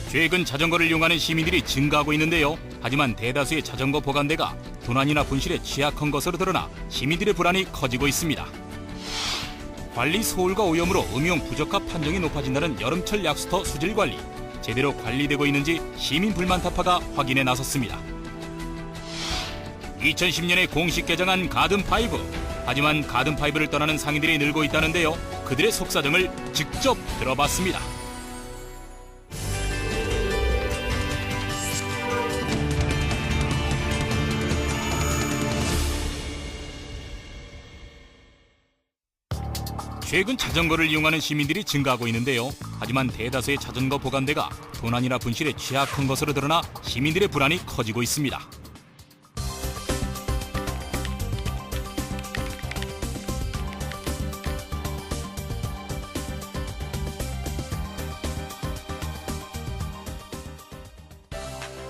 최근 자전거를 이용하는 시민들이 증가하고 있는데요. 하지만 대다수의 자전거 보관대가 도난이나 분실에 취약한 것으로 드러나 시민들의 불안이 커지고 있습니다. 관리 소홀과 오염으로 음용 부적합 판정이 높아진다는 여름철 약수터 수질 관리. 제대로 관리되고 있는지 시민 불만 타파가 확인에 나섰습니다. 2010년에 공식 개장한 가든파이브. 하지만 가든파이브를 떠나는 상인들이 늘고 있다는데요. 그들의 속사정을 직접 들어봤습니다. 최근 자전거를 이용하는 시민들이 증가하고 있는데요. 하지만 대다수의 자전거 보관대가 도난이나 분실에 취약한 것으로 드러나 시민들의 불안이 커지고 있습니다.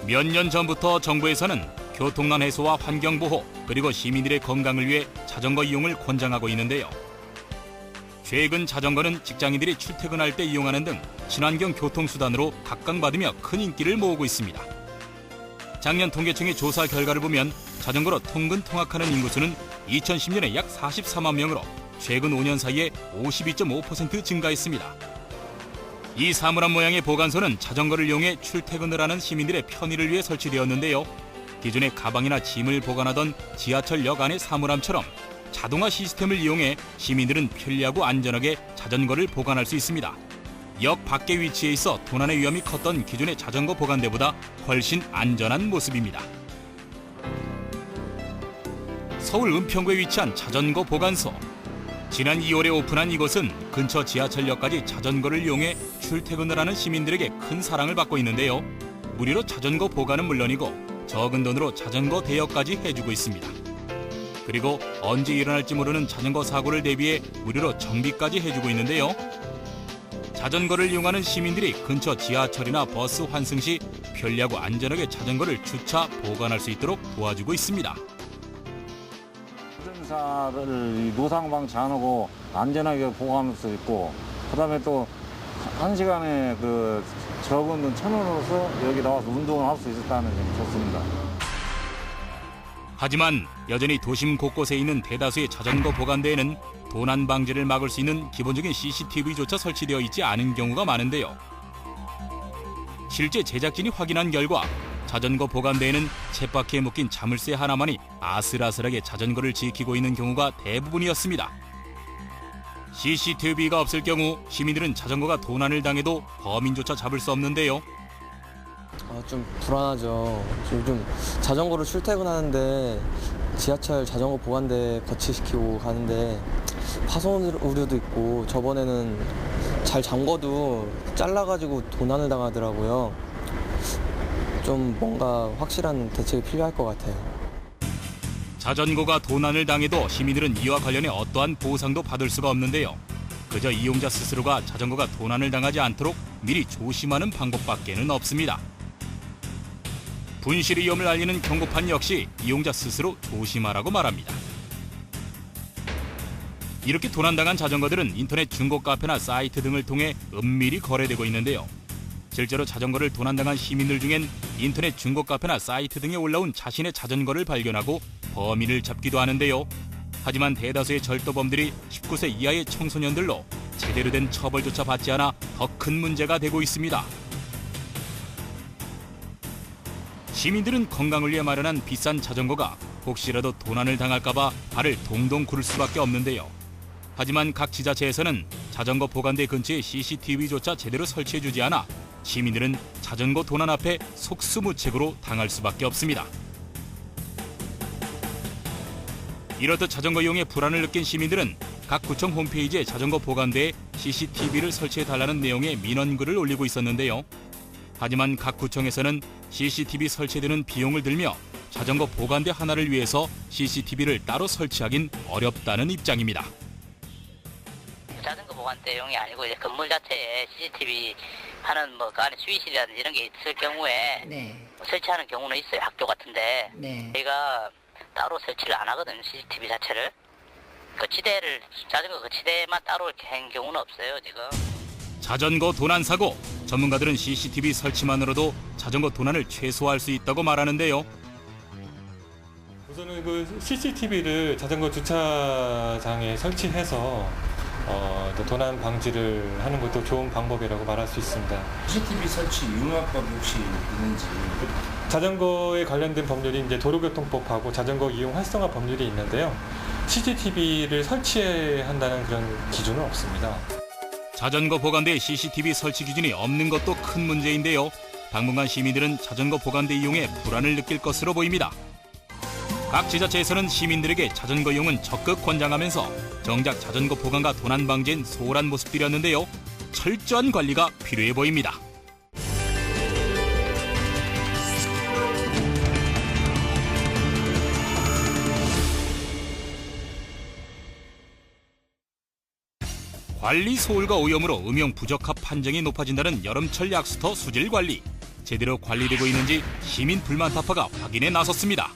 몇 년 전부터 정부에서는 교통난 해소와 환경보호 그리고 시민들의 건강을 위해 자전거 이용을 권장하고 있는데요. 최근 자전거는 직장인들이 출퇴근할 때 이용하는 등 친환경 교통수단으로 각광받으며 큰 인기를 모으고 있습니다. 작년 통계청의 조사 결과를 보면 자전거로 통근 통학하는 인구수는 2010년에 약 44만 명으로 최근 5년 사이에 52.5% 증가했습니다. 이 사물함 모양의 보관소는 자전거를 이용해 출퇴근을 하는 시민들의 편의를 위해 설치되었는데요. 기존의 가방이나 짐을 보관하던 지하철역 안의 사물함처럼 자동화 시스템을 이용해 시민들은 편리하고 안전하게 자전거를 보관할 수 있습니다. 역 밖에 위치해 있어 도난의 위험이 컸던 기존의 자전거 보관대보다 훨씬 안전한 모습입니다. 서울 은평구에 위치한 자전거 보관소. 지난 2월에 오픈한 이곳은 근처 지하철역까지 자전거를 이용해 출퇴근을 하는 시민들에게 큰 사랑을 받고 있는데요. 무료로 자전거 보관은 물론이고 적은 돈으로 자전거 대여까지 해주고 있습니다. 그리고 언제 일어날지 모르는 자전거 사고를 대비해 무료로 정비까지 해주고 있는데요. 자전거를 이용하는 시민들이 근처 지하철이나 버스 환승 시 편리하고 안전하게 자전거를 주차, 보관할 수 있도록 도와주고 있습니다. 운전사를 노상 방치 안 하고 안전하게 보관할 수 있고, 그다음에 또 1시간에 적은 돈 1,000원으로서 여기 나와서 운동을 할 수 있었다는 점이 좋습니다. 하지만 여전히 도심 곳곳에 있는 대다수의 자전거 보관대에는 도난 방지를 막을 수 있는 기본적인 CCTV조차 설치되어 있지 않은 경우가 많은데요. 실제 제작진이 확인한 결과 자전거 보관대에는 쳇바퀴에 묶인 자물쇠 하나만이 아슬아슬하게 자전거를 지키고 있는 경우가 대부분이었습니다. CCTV가 없을 경우 시민들은 자전거가 도난을 당해도 범인조차 잡을 수 없는데요. 좀 불안하죠. 요즘 자전거로 출퇴근하는데 지하철 자전거 보관대 거치시키고 가는데 파손 우려도 있고, 저번에는 잘 잠궈도 잘라가지고 도난을 당하더라고요. 좀 뭔가 확실한 대책이 필요할 것 같아요. 자전거가 도난을 당해도 시민들은 이와 관련해 어떠한 보상도 받을 수가 없는데요. 그저 이용자 스스로가 자전거가 도난을 당하지 않도록 미리 조심하는 방법밖에는 없습니다. 분실 위험을 알리는 경고판 역시 이용자 스스로 조심하라고 말합니다. 이렇게 도난당한 자전거들은 인터넷 중고 카페나 사이트 등을 통해 은밀히 거래되고 있는데요. 실제로 자전거를 도난당한 시민들 중엔 인터넷 중고 카페나 사이트 등에 올라온 자신의 자전거를 발견하고 범인을 잡기도 하는데요. 하지만 대다수의 절도범들이 19세 이하의 청소년들로 제대로 된 처벌조차 받지 않아 더 큰 문제가 되고 있습니다. 시민들은 건강을 위해 마련한 비싼 자전거가 혹시라도 도난을 당할까봐 발을 동동 구를 수밖에 없는데요. 하지만 각 지자체에서는 자전거 보관대 근처에 CCTV조차 제대로 설치해주지 않아 시민들은 자전거 도난 앞에 속수무책으로 당할 수밖에 없습니다. 이렇듯 자전거 이용에 불안을 느낀 시민들은 각 구청 홈페이지에 자전거 보관대에 CCTV를 설치해달라는 내용의 민원글을 올리고 있었는데요. 하지만 각 구청에서는 CCTV 설치되는 비용을 들며 자전거 보관대 하나를 위해서 CCTV를 따로 설치하긴 어렵다는 입장입니다. 자전거 보관대용이 아니고 이제 건물 자체에 CCTV 하는 그 안에 수위실이라든지 이런 게 있을 경우에 설치하는 경우는 있어요. 학교 같은데 저희가 따로 설치를 안 하거든요. CCTV 자체를. 자전거 거치대만 따로 이렇게 한 경우는 없어요, 지금. 자전거 도난 사고, 전문가들은 CCTV 설치만으로도 자전거 도난을 최소화할 수 있다고 말하는데요. 우선은 그 CCTV를 자전거 주차장에 설치해서 도난 방지를 하는 것도 좋은 방법이라고 말할 수 있습니다. CCTV 설치 유효법이 혹시 있는지? 자전거에 관련된 법률이 이제 도로교통법하고 자전거 이용 활성화 법률이 있는데요. CCTV를 설치한다는 그런 기준은 없습니다. 자전거 보관대에 CCTV 설치 기준이 없는 것도 큰 문제인데요. 당분간 시민들은 자전거 보관대 이용에 불안을 느낄 것으로 보입니다. 각 지자체에서는 시민들에게 자전거 이용은 적극 권장하면서 정작 자전거 보관과 도난 방지엔 소홀한 모습들이었는데요. 철저한 관리가 필요해 보입니다. 관리 소홀과 오염으로 음용 부적합 판정이 높아진다는 여름철 약수터 수질 관리. 제대로 관리되고 있는지 시민 불만 타파가 확인에 나섰습니다.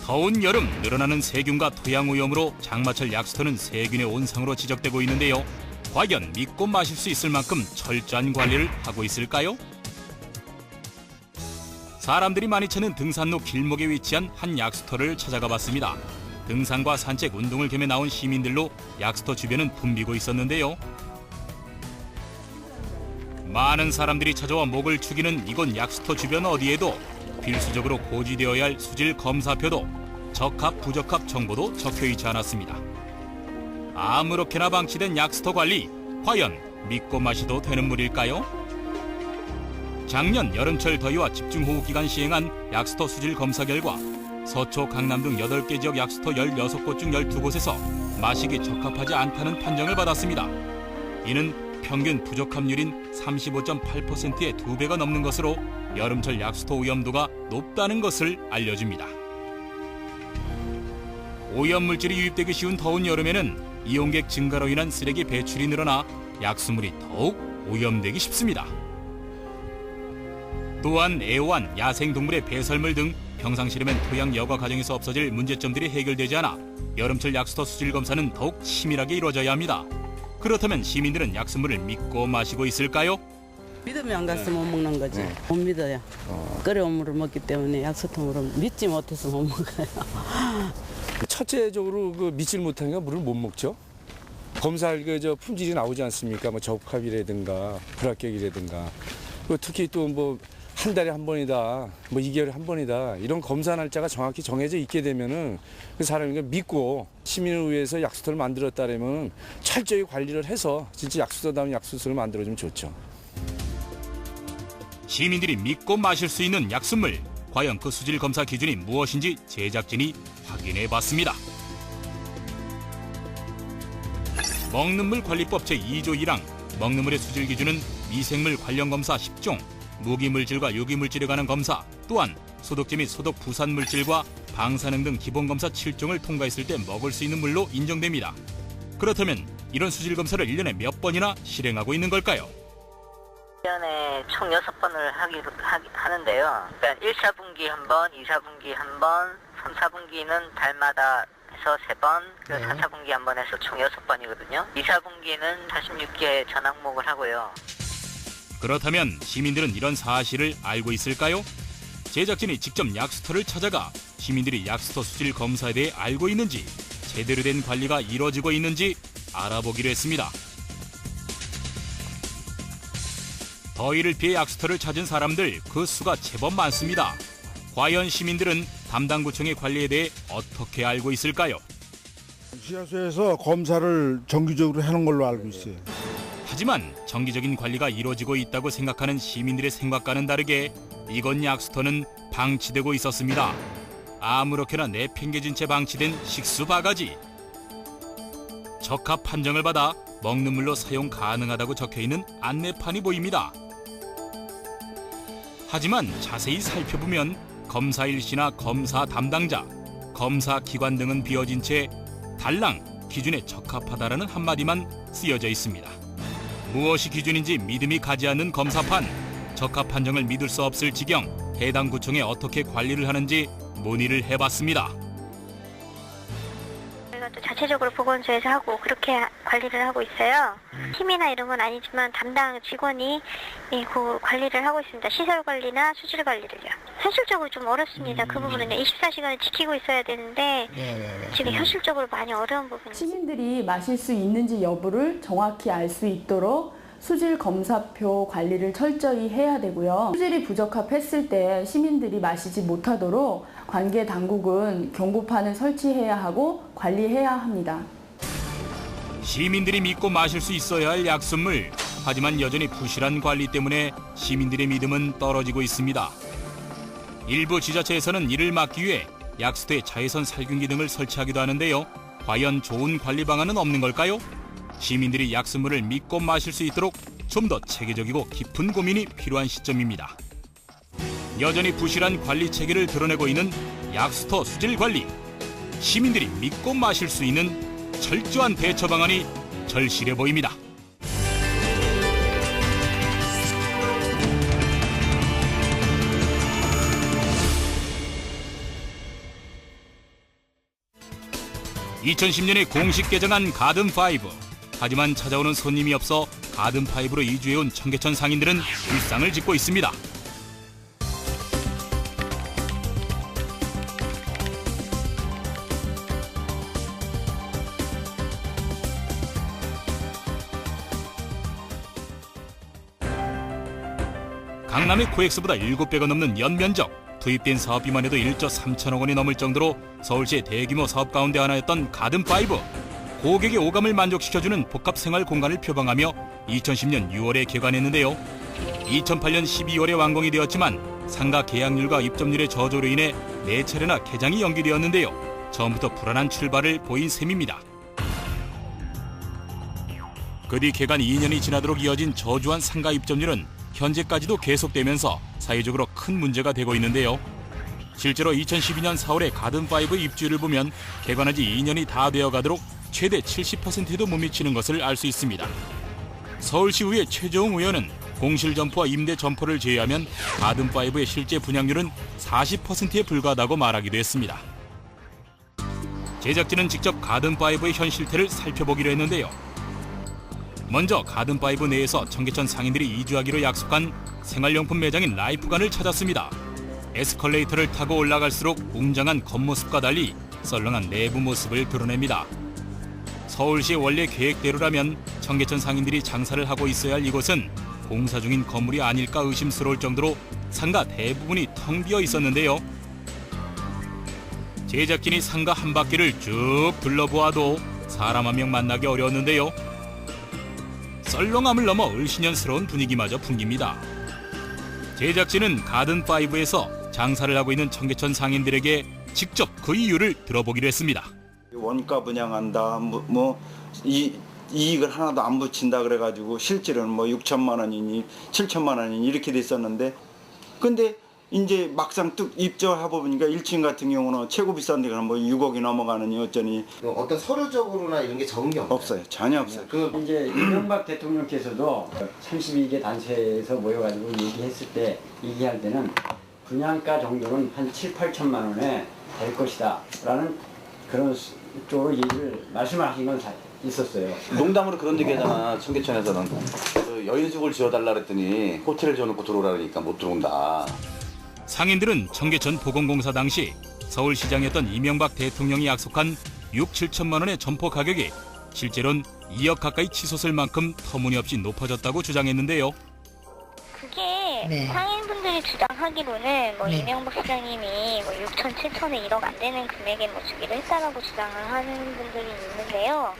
더운 여름 늘어나는 세균과 토양 오염으로 장마철 약수터는 세균의 온상으로 지적되고 있는데요. 과연 믿고 마실 수 있을 만큼 철저한 관리를 하고 있을까요? 사람들이 많이 찾는 등산로 길목에 위치한 한 약수터를 찾아가 봤습니다. 등산과 산책, 운동을 겸해 나온 시민들로 약수터 주변은 붐비고 있었는데요. 많은 사람들이 찾아와 목을 축이는 이곳 약수터 주변 어디에도 필수적으로 고지되어야 할 수질 검사표도 적합, 부적합 정보도 적혀있지 않았습니다. 아무렇게나 방치된 약수터 관리, 과연 믿고 마셔도 되는 물일까요? 작년 여름철 더위와 집중호우 기간 시행한 약수터 수질 검사 결과 서초, 강남 등 8개 지역 약수터 16곳 중 12곳에서 마시기 적합하지 않다는 판정을 받았습니다. 이는 평균 부적합률인 35.8%의 2배가 넘는 것으로 여름철 약수터 오염도가 높다는 것을 알려줍니다. 오염물질이 유입되기 쉬운 더운 여름에는 이용객 증가로 인한 쓰레기 배출이 늘어나 약수물이 더욱 오염되기 쉽습니다. 또한 애완, 야생동물의 배설물 등 평상시라면 토양 여과 과정에서 없어질 문제점들이 해결되지 않아 여름철 약수터 수질 검사는 더욱 치밀하게 이루어져야 합니다. 그렇다면 시민들은 약수물을 믿고 마시고 있을까요? 믿으면 안 갔으면 못 먹는 거지. 못 믿어요. 끓여온 물을 먹기 때문에 약수통으로 믿지 못해서 못 먹어요. 첫째적으로 그 믿질 못하니까 물을 못 먹죠. 검사할 그 품질이 나오지 않습니까? 뭐 적합이라든가 불합격이라든가. 특히 또 뭐 한 달에 한 번이다, 뭐 2개월에 한 번이다 이런 검사 날짜가 정확히 정해져 있게 되면은 그 사람이 믿고 시민을 위해서 약수터를 만들었다면 철저히 관리를 해서 진짜 약수터다운 약수터를 만들어주면 좋죠. 시민들이 믿고 마실 수 있는 약수물, 과연 그 수질 검사 기준이 무엇인지 제작진이 확인해 봤습니다. 먹는물 관리법 제2조 1항, 먹는물의 수질 기준은 미생물 관련 검사 10종, 무기물질과 유기물질에 관한 검사, 또한 소독제 및 소독 부산물질과 방사능 등 기본검사 7종을 통과했을 때 먹을 수 있는 물로 인정됩니다. 그렇다면 이런 수질 검사를 1년에 몇 번이나 실행하고 있는 걸까요? 1년에 총 6번을 하는데요. 그러니까 1사분기 한 번, 2사분기 한 번, 3사분기는 달마다 해서 3번, 그리고 4사분기 한 번 해서 총 6번이거든요. 2사분기는 46개 전 항목을 하고요. 그렇다면 시민들은 이런 사실을 알고 있을까요? 제작진이 직접 약수터를 찾아가 시민들이 약수터 수질 검사에 대해 알고 있는지, 제대로 된 관리가 이루어지고 있는지 알아보기로 했습니다. 더위를 피해 약수터를 찾은 사람들, 그 수가 제법 많습니다. 과연 시민들은 담당 구청의 관리에 대해 어떻게 알고 있을까요? 지하수에서 검사를 정기적으로 하는 걸로 알고 있어요. 하지만 정기적인 관리가 이루어지고 있다고 생각하는 시민들의 생각과는 다르게 이곳 약수터는 방치되고 있었습니다. 아무렇게나 내팽개진 채 방치된 식수 바가지. 적합 판정을 받아 먹는 물로 사용 가능하다고 적혀있는 안내판이 보입니다. 하지만 자세히 살펴보면 검사 일시나 검사 담당자, 검사 기관 등은 비어진 채 달랑 기준에 적합하다라는 한마디만 쓰여져 있습니다. 무엇이 기준인지 믿음이 가지 않는 검사판, 적합 판정을 믿을 수 없을 지경, 해당 구청에 어떻게 관리를 하는지 문의를 해봤습니다. 저희가 또 자체적으로 보건소에서 하고 그렇게 관리를 하고 있어요. 팀이나 이런 건 아니지만 담당 직원이 그 관리를 하고 있습니다. 시설 관리나 수질 관리를요. 현실적으로 좀 어렵습니다. 그 부분은 24시간을 지키고 있어야 되는데 지금 현실적으로 많이 어려운 부분입니다. 시민들이 마실 수 있는지 여부를 정확히 알 수 있도록 수질 검사표 관리를 철저히 해야 되고요. 수질이 부적합했을 때 시민들이 마시지 못하도록 관계 당국은 경고판을 설치해야 하고 관리해야 합니다. 시민들이 믿고 마실 수 있어야 할 약수물. 하지만 여전히 부실한 관리 때문에 시민들의 믿음은 떨어지고 있습니다. 일부 지자체에서는 이를 막기 위해 약수터에 자외선 살균기 등을 설치하기도 하는데요. 과연 좋은 관리 방안은 없는 걸까요? 시민들이 약수물을 믿고 마실 수 있도록 좀 더 체계적이고 깊은 고민이 필요한 시점입니다. 여전히 부실한 관리 체계를 드러내고 있는 약수터 수질 관리. 시민들이 믿고 마실 수 있는 철저한 대처 방안이 절실해 보입니다. (2010년에) 공식 개장한 가든5. 하지만 찾아오는 손님이 없어 가든5로 이주해온 청계천 상인들은 일상을 짓고 있습니다. 강남의 코엑스보다 7배가 넘는 연면적, 투입된 사업비만 해도 1조 3천억 원이 넘을 정도로 서울시의 대규모 사업 가운데 하나였던 가든5. 고객의 오감을 만족시켜주는 복합생활 공간을 표방하며 2010년 6월에 개관했는데요. 2008년 12월에 완공이 되었지만 상가 계약률과 입점률의 저조로 인해 4차례나 개장이 연기되었는데요. 처음부터 불안한 출발을 보인 셈입니다. 그 뒤 개관 2년이 지나도록 이어진 저조한 상가 입점률은 현재까지도 계속되면서 사회적으로 큰 문제가 되고 있는데요. 실제로 2012년 4월에 가든5 입주율을 보면 개관한 지 2년이 다 되어가도록 최대 70%에도 못 미치는 것을 알 수 있습니다. 서울시의회 최재웅 의원은 공실 점포와 임대 점포를 제외하면 가든5의 실제 분양률은 40%에 불과하다고 말하기도 했습니다. 제작진은 직접 가든5의 현 실태를 살펴보기로 했는데요. 먼저 가든5 내에서 청계천 상인들이 이주하기로 약속한 생활용품 매장인 라이프관을 찾았습니다. 에스컬레이터를 타고 올라갈수록 웅장한 겉모습과 달리 썰렁한 내부 모습을 드러냅니다. 서울시의 원래 계획대로라면 청계천 상인들이 장사를 하고 있어야 할 이곳은 공사 중인 건물이 아닐까 의심스러울 정도로 상가 대부분이 텅 비어 있었는데요. 제작진이 상가 한 바퀴를 쭉 둘러보아도 사람 한 명 만나기 어려웠는데요. 썰렁함을 넘어 을씨년스러운 분위기마저 풍깁니다. 제작진은 가든5에서 장사를 하고 있는 청계천 상인들에게 직접 그 이유를 들어보기로 했습니다. 원가 분양한다, 이익을 하나도 안 붙인다 그래가지고 실제로는 6천만 원이니 7천만 원이니 이렇게 됐었는데, 근데 이제 막상 뚝 입주해 보니까 1층 같은 경우는 최고 비싼 데가 6억이 넘어가느니 어쩌니. 어떤 서류적으로나 이런 게 적은 게 없어요. 전혀 없어요. 이제 이명박 대통령께서도 32개 단체에서 모여가지고 얘기할 때는 분양가 정도는 한 7, 8천만 원에 될 것이다 라는 그런 쪽으로 얘기를 말씀하신 건 있었어요. 농담으로 그런 얘기하잖아. 청계천에서는 여인숙을 지어달라 그랬더니 호텔을 지어놓고 들어오라 그러니까 못 들어온다. 상인들은 청계천 보건공사 당시 서울시장이었던 이명박 대통령이 약속한 6, 7천만 원의 점포 가격이 실제로는 2억 가까이 치솟을 만큼 터무니없이 높아졌다고 주장했는데요. 그게 상인분들이 주장하기로는 이명박 시장님이 6천, 7천에 1억 안 되는 금액에 주기로 했다라고 주장을 하는 분들이 있는데요.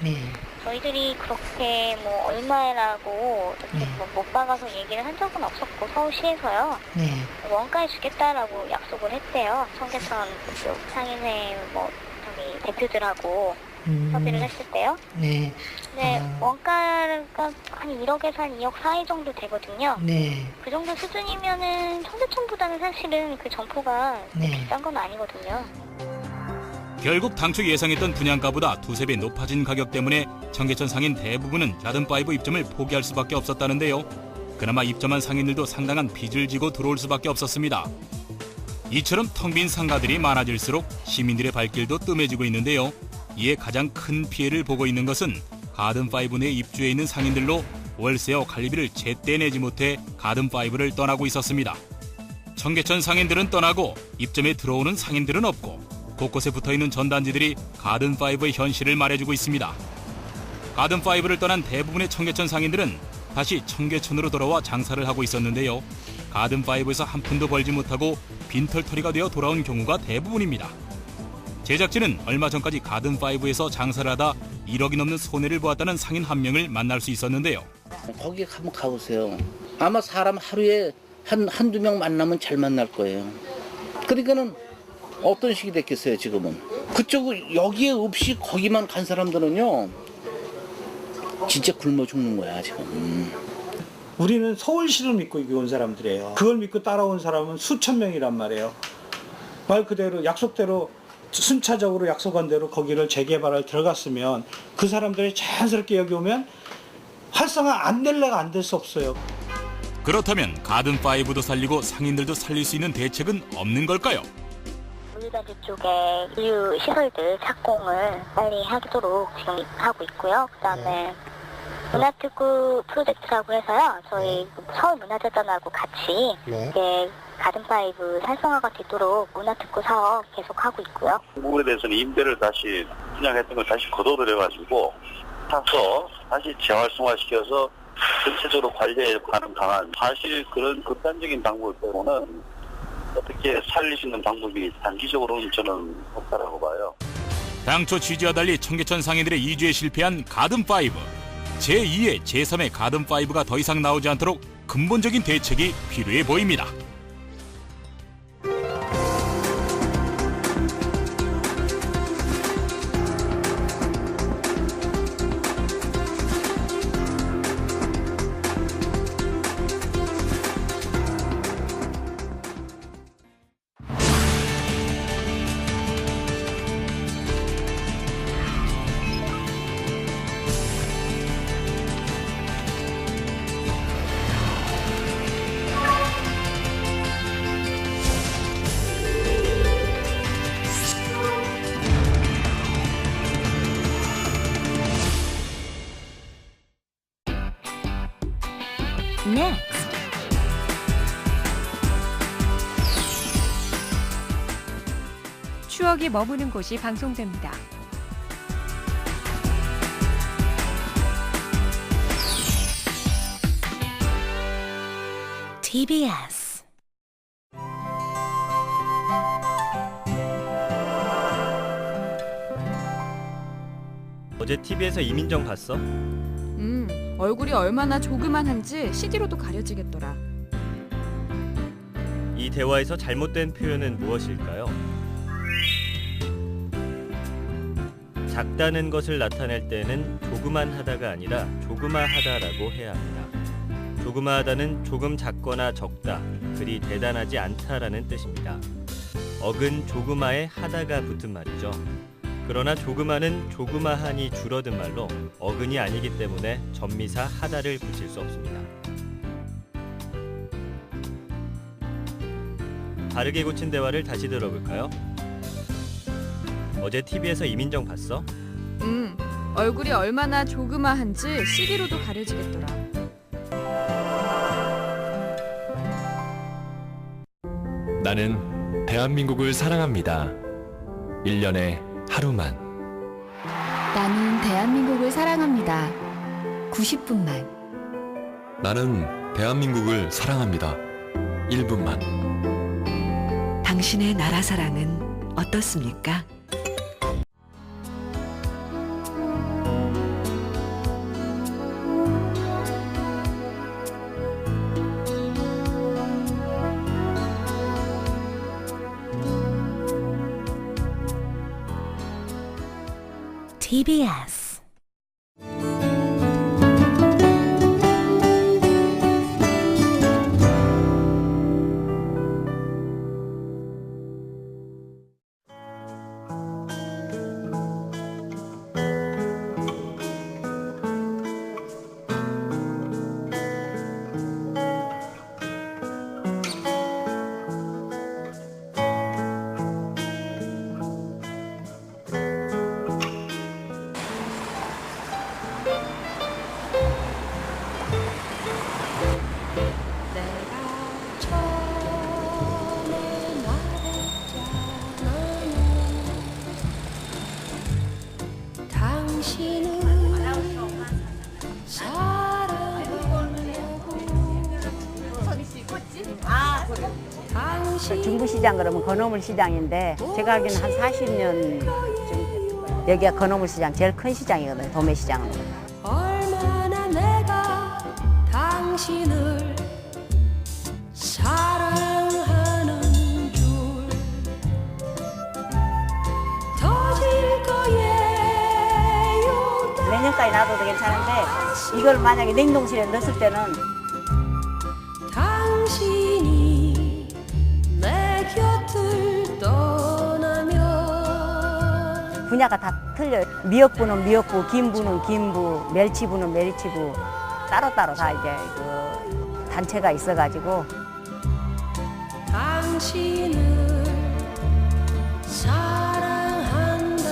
저희들이 그렇게 얼마라고 못 박아서 얘기를 한 적은 없었고 서울시에서요. 원가에 주겠다라고 약속을 했대요. 청계천 상인회 대표들하고 협의를 했을 때요. 네. 원가가 한 1억에서 한 2억 사이 정도 되거든요. 그 정도 수준이면은 청계천보다는 사실은 그 점포가 비싼 건 아니거든요. 결국 당초 예상했던 분양가보다 2~3배 높아진 가격 때문에 청계천 상인 대부분은 가든5 입점을 포기할 수밖에 없었다는데요. 그나마 입점한 상인들도 상당한 빚을 지고 들어올 수밖에 없었습니다. 이처럼 텅 빈 상가들이 많아질수록 시민들의 발길도 뜸해지고 있는데요. 이에 가장 큰 피해를 보고 있는 것은 가든5 내 입주해 있는 상인들로 월세와 관리비를 제때 내지 못해 가든5를 떠나고 있었습니다. 청계천 상인들은 떠나고 입점에 들어오는 상인들은 없고 곳곳에 붙어있는 전단지들이 가든5의 현실을 말해주고 있습니다. 가든5를 떠난 대부분의 청계천 상인들은 다시 청계천으로 돌아와 장사를 하고 있었는데요. 가든5에서 한 푼도 벌지 못하고 빈털터리가 되어 돌아온 경우가 대부분입니다. 제작진은 얼마 전까지 가든5에서 장사를 하다 1억이 넘는 손해를 보았다는 상인 한 명을 만날 수 있었는데요. 거기 한번 가보세요. 아마 사람 하루에 한두 명 만나면 잘 만날 거예요. 그러니까는 어떤 식이 됐겠어요, 지금은. 그쪽 여기에 없이 거기만 간 사람들은요, 진짜 굶어 죽는 거야, 지금. 우리는 서울시를 믿고 여기 온 사람들이에요. 그걸 믿고 따라온 사람은 수천 명이란 말이에요. 말 그대로 약속대로 순차적으로 약속한 대로 거기를 재개발을 들어갔으면 그 사람들이 자연스럽게 여기 오면 활성화 안 될래가 안 될 수 없어요. 그렇다면 가든5도 살리고 상인들도 살릴 수 있는 대책은 없는 걸까요? 물단지 쪽에 인류 시설들 착공을 빨리 하도록 지금 하고 있고요. 그다음에 문화특구 프로젝트라고 해서요. 저희 서울문화재단하고 같이 이제 가든5 활성화가 되도록 문화특구 사업 계속 하고 있고요. 그 부분에 대해서는 임대를 다시 분양했던 걸 다시 걷어들여가지고 타서 다시 재활성화시켜서 전체적으로 관리에 가능한 사실 그런 극단적인 방법 빼고는 어떻게 살릴 수 있는 방법이 단기적으로는 저는 없다라고 봐요. 당초 취지와 달리 청계천 상인들의 이주에 실패한 가든5. 제2의 제3의 가든5가 더 이상 나오지 않도록 근본적인 대책이 필요해 보입니다. Next. 추억이 머무는 곳이 방송됩니다. TBS. 어제 TV에서 이민정 봤어? 얼굴이 얼마나 조그만한지 CD로도 가려지겠더라. 이 대화에서 잘못된 표현은 무엇일까요? 작다는 것을 나타낼 때는 조그만하다가 아니라 조그마하다라고 해야 합니다. 조그마하다는 조금 작거나 적다, 그리 대단하지 않다라는 뜻입니다. 어근 조그마에 하다가 붙은 말이죠. 그러나 조그마는 조그마하니 줄어든 말로 어근이 아니기 때문에 전미사 하다를 붙일 수 없습니다. 바르게 고친 대화를 다시 들어볼까요? 어제 TV에서 이민정 봤어? 얼굴이 얼마나 조그마한지 CD로도 가려지겠더라. 나는 대한민국을 사랑합니다. 1년에 하루만. 나는 대한민국을 사랑합니다. 90분만. 나는 대한민국을 사랑합니다. 1분만. 당신의 나라 사랑은 어떻습니까? TBS. 중부시장 그러면 건어물 시장인데 제가 알기는 한 40년 좀 여기가 건어물 시장 제일 큰 시장이거든요. 도매시장은. 얼마나 내가 당신을 사랑하는 줄 터질 거예요. 내년까지 놔둬도 괜찮은데 이걸 만약에 냉동실에 넣었을 때는 당신이 내 곁을 떠나면 분야가 다 틀려요. 미역부는 미역부, 김부는 김부, 멸치부는 멸치부 따로따로 다 이제 그 단체가 있어가지고 당신을 사랑한다고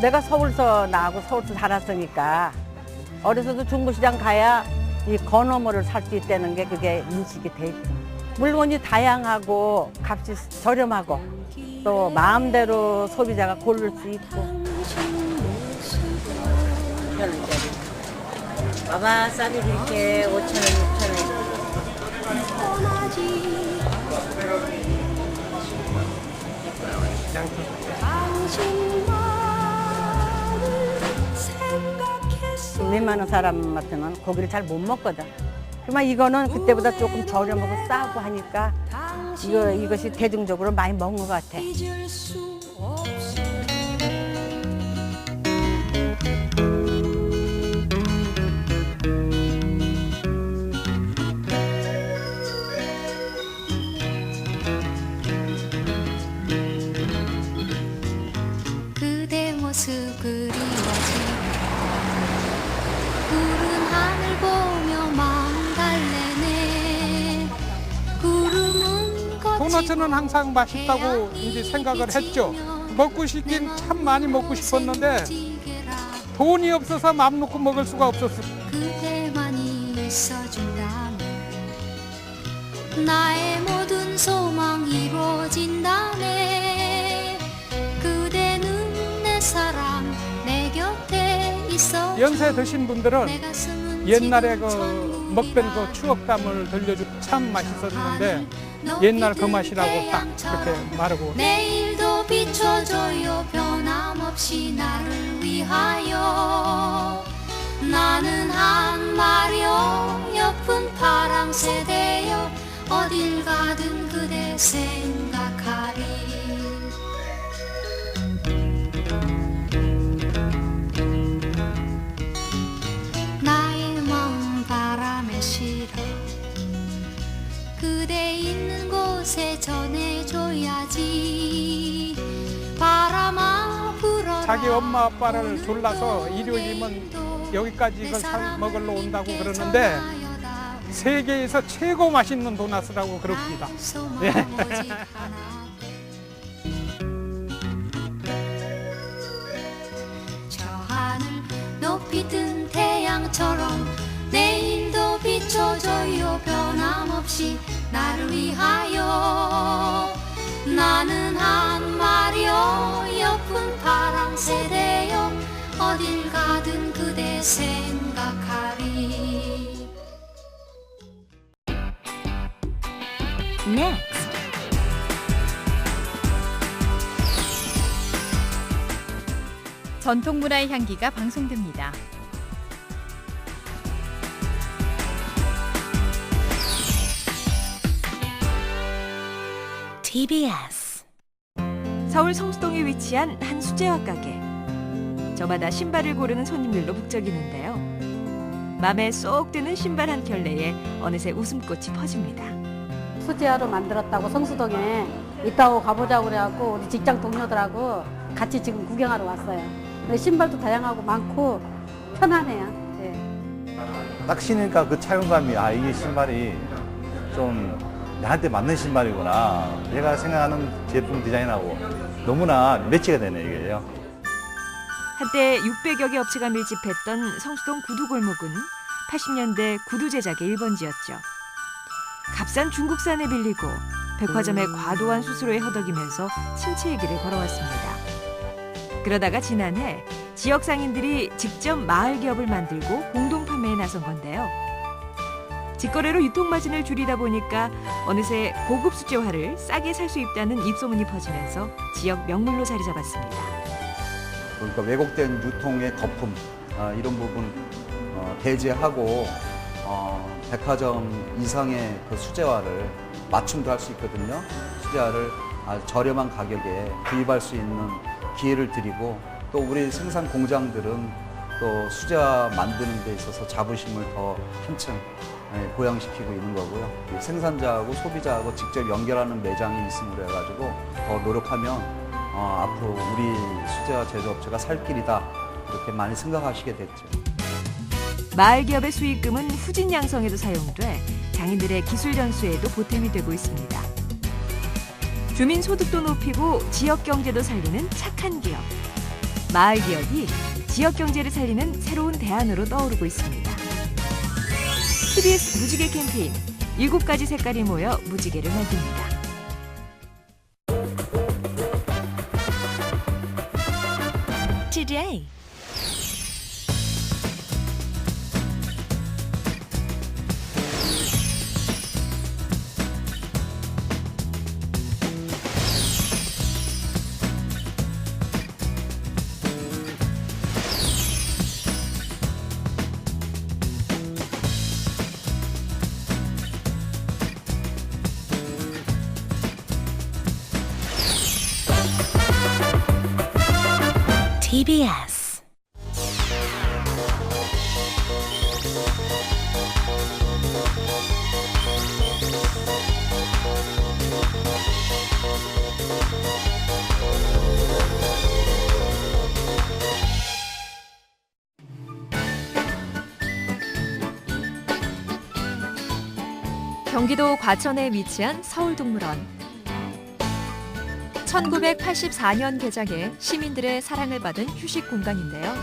내가 서울서 나하고 서울서 살았으니까 어려서도 중부시장 가야 이 건어물을 살 수 있다는 게 그게 인식이 돼 있죠. 물건이 다양하고 값이 저렴하고 또 마음대로 소비자가 고를 수 있고. 봐봐, 싸게 줄게. 5,000원, 6,000원. 웬만한 사람한테는 고기를 잘 못 먹거든. 그러면 이거는 그때보다 조금 저렴하고 싸고 하니까 이것이 대중적으로 많이 먹는 것 같아. 그대 모습 그리워지 푸른 하늘 보며 마음 달래네 구름은 도넛은 항상 맛있다고 이제 생각을 했죠. 먹고 싶긴 참 많이 먹고 싶었는데 돈이 없어서 마음 놓고 먹을 수가 없었어요. 그대만이 있어준다면 나의 모든 소망 이루어진다네 그대는 내 사랑 내 곁에 있어 연세 드신 분들은 옛날에 그 먹던 그 추억담을 들려주고 참 맛있었는데 옛날 그 맛이라고 딱 그렇게 말하고. 내일도 비춰줘요 변함없이 나를 위하여 나는 한 마려 예쁜 파랑새되어 어딜 가든 그대 생각하리 나의 마음 바람에 실어 그대 있는 곳에 전해줘야지 바람아 불어라 자기 엄마 아빠를 졸라서 일요일이면 여기까지 이걸 사 먹으러 온다고 그러는데 세계에서 최고 맛있는 도넛이라고 그럽니다. 네. 저 하늘 높이 뜬 태양처럼 내일도 비춰줘요 변함없이 나를 위하여 나는 한 마려 예쁜 파랑새되어 어딜 가든 그대 생각하리 Next. 전통문화의 향기가 방송됩니다. TBS. 서울 성수동에 위치한 한 수제화 가게. 저마다 신발을 고르는 손님들로 북적이는데요. 맘에 쏙 드는 신발 한 켤레에 어느새 웃음꽃이 퍼집니다. 수제화로 만들었다고 성수동에 이따고 가보자고 그래갖고 우리 직장 동료들하고 같이 지금 구경하러 왔어요. 근데 신발도 다양하고 많고 편하네요. 네. 딱 신으니까 그 착용감이 이게 신발이 좀 나한테 맞는 신발이구나. 내가 생각하는 제품 디자인하고 너무나 매치가 되네 이게요. 한때 600여 개 업체가 밀집했던 성수동 구두골목은 80년대 구두 제작의 1번지였죠. 값싼 중국산에 빌리고 백화점의 과도한 수수료에 허덕이면서 침체의 길을 걸어왔습니다. 그러다가 지난해 지역 상인들이 직접 마을 기업을 만들고 공동 판매에 나선 건데요. 직거래로 유통마진을 줄이다 보니까 어느새 고급 수제화를 싸게 살 수 있다는 입소문이 퍼지면서 지역 명물로 자리 잡았습니다. 그러니까 왜곡된 유통의 거품 이런 부분 배제하고 백화점 이상의 그 수제화를 맞춤도 할 수 있거든요. 수제화를 아주 저렴한 가격에 구입할 수 있는 기회를 드리고 또 우리 생산 공장들은 또 수제화 만드는 데 있어서 자부심을 더 한층 보양시키고 있는 거고요. 생산자하고 소비자하고 직접 연결하는 매장이 있음으로 해가지고 더 노력하면 앞으로 우리 수제화 제조업체가 살 길이다 이렇게 많이 생각하시게 됐죠. 마을 기업의 수익금은 후진 양성에도 사용돼 장인들의 기술 전수에도 보탬이 되고 있습니다. 주민 소득도 높이고 지역 경제도 살리는 착한 기업. 마을 기업이 지역 경제를 살리는 새로운 대안으로 떠오르고 있습니다. TBS 무지개 캠페인 7가지 색깔이 모여 무지개를 만듭니다. Today. TBS 경기도 과천에 위치한 서울동물원. 1984년 개장해 시민들의 사랑을 받은 휴식 공간인데요.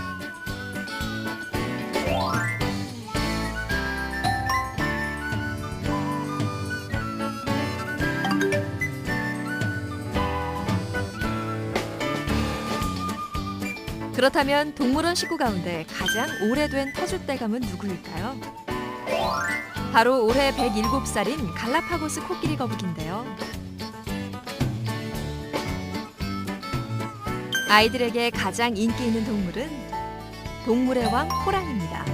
그렇다면 동물원 식구 가운데 가장 오래된 터줏대감은 누구일까요? 바로 올해 107살인 갈라파고스 코끼리 거북인데요. 아이들에게 가장 인기 있는 동물은 동물의 왕 호랑이입니다.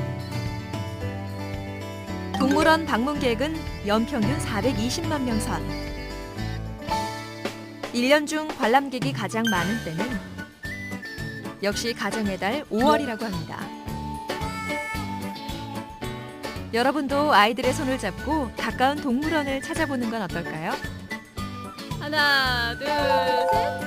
동물원 방문객은 연평균 420만 명 선. 1년 중 관람객이 가장 많은 때는 역시 가정의 달 5월이라고 합니다. 여러분도 아이들의 손을 잡고 가까운 동물원을 찾아보는 건 어떨까요? 하나, 둘, 셋.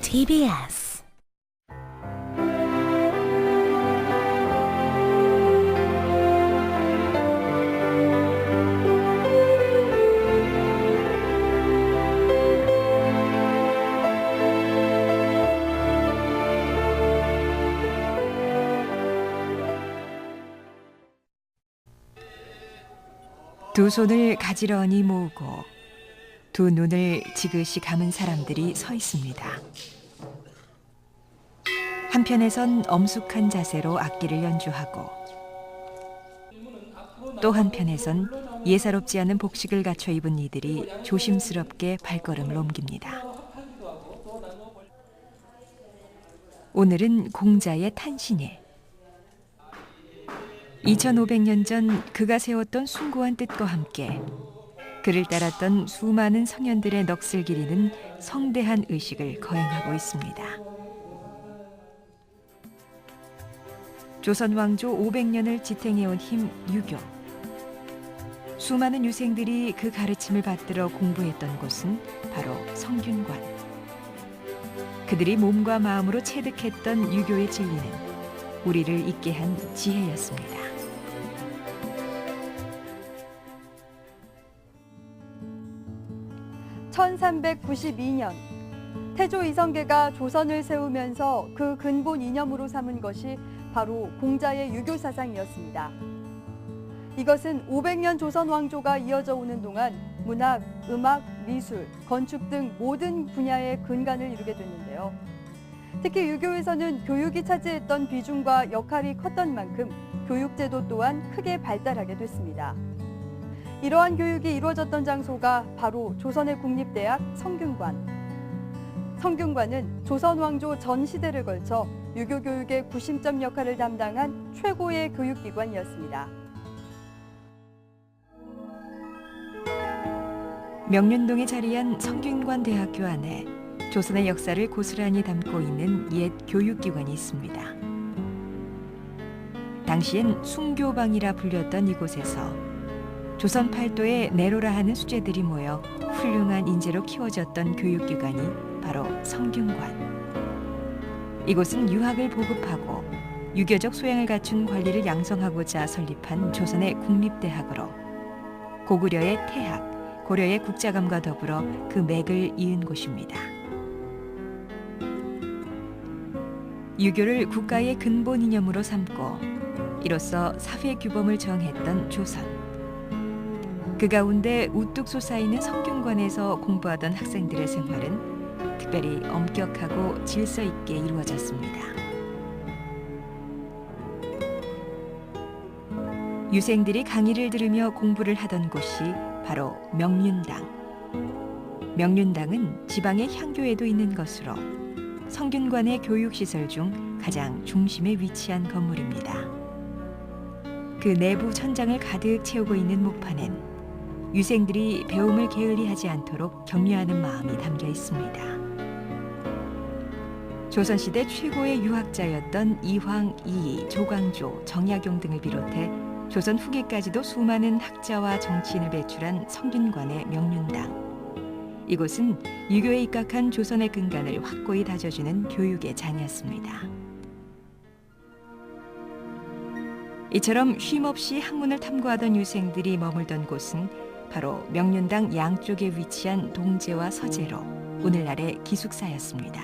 TBS 두 손을 가지런히 모으고 두 눈을 지그시 감은 사람들이 서 있습니다. 한편에선 엄숙한 자세로 악기를 연주하고 또 한편에선 예사롭지 않은 복식을 갖춰 입은 이들이 조심스럽게 발걸음을 옮깁니다. 오늘은 공자의 탄신일. 2500년 전 그가 세웠던 숭고한 뜻과 함께 그를 따랐던 수많은 성현들의 넋을 기리는 성대한 의식을 거행하고 있습니다. 조선 왕조 500년을 지탱해온 힘 유교. 수많은 유생들이 그 가르침을 받들어 공부했던 곳은 바로 성균관. 그들이 몸과 마음으로 체득했던 유교의 진리는 우리를 있게 한 지혜였습니다. (1392년) 태조 이성계가 조선을 세우면서 그 근본 이념으로 삼은 것이 바로 공자의 유교 사상이었습니다. 이것은 500년 조선 왕조가 이어져 오는 동안 문학, 음악, 미술, 건축 등 모든 분야의 근간을 이루게 됐는데요. 특히 유교에서는 교육이 차지했던 비중과 역할이 컸던 만큼 교육제도 또한 크게 발달하게 됐습니다. 이러한 교육이 이루어졌던 장소가 바로 조선의 국립대학 성균관. 성균관은 조선 왕조 전 시대를 걸쳐 유교 교육의 구심점 역할을 담당한 최고의 교육기관이었습니다. 명륜동에 자리한 성균관 대학교 안에 조선의 역사를 고스란히 담고 있는 옛 교육기관이 있습니다. 당시엔 숭교방이라 불렸던 이곳에서 조선 팔도에 내로라 하는 수재들이 모여 훌륭한 인재로 키워졌던 교육기관이 바로 성균관. 이곳은 유학을 보급하고 유교적 소양을 갖춘 관리를 양성하고자 설립한 조선의 국립대학으로 고구려의 태학, 고려의 국자감과 더불어 그 맥을 이은 곳입니다. 유교를 국가의 근본 이념으로 삼고 이로써 사회 규범을 정했던 조선. 그 가운데 우뚝 솟아있는 성균관에서 공부하던 학생들의 생활은 특별히 엄격하고 질서 있게 이루어졌습니다. 유생들이 강의를 들으며 공부를 하던 곳이 바로 명륜당. 명륜당은 지방의 향교에도 있는 것으로 성균관의 교육시설 중 가장 중심에 위치한 건물입니다. 그 내부 천장을 가득 채우고 있는 목판엔 유생들이 배움을 게을리하지 않도록 격려하는 마음이 담겨 있습니다. 조선시대 최고의 유학자였던 이황, 이이, 조광조, 정약용 등을 비롯해 조선 후기까지도 수많은 학자와 정치인을 배출한 성균관의 명륜당. 이곳은 유교에 입각한 조선의 근간을 확고히 다져주는 교육의 장이었습니다. 이처럼 쉼없이 학문을 탐구하던 유생들이 머물던 곳은 바로 명륜당 양쪽에 위치한 동제와 서제로 오늘날의 기숙사였습니다.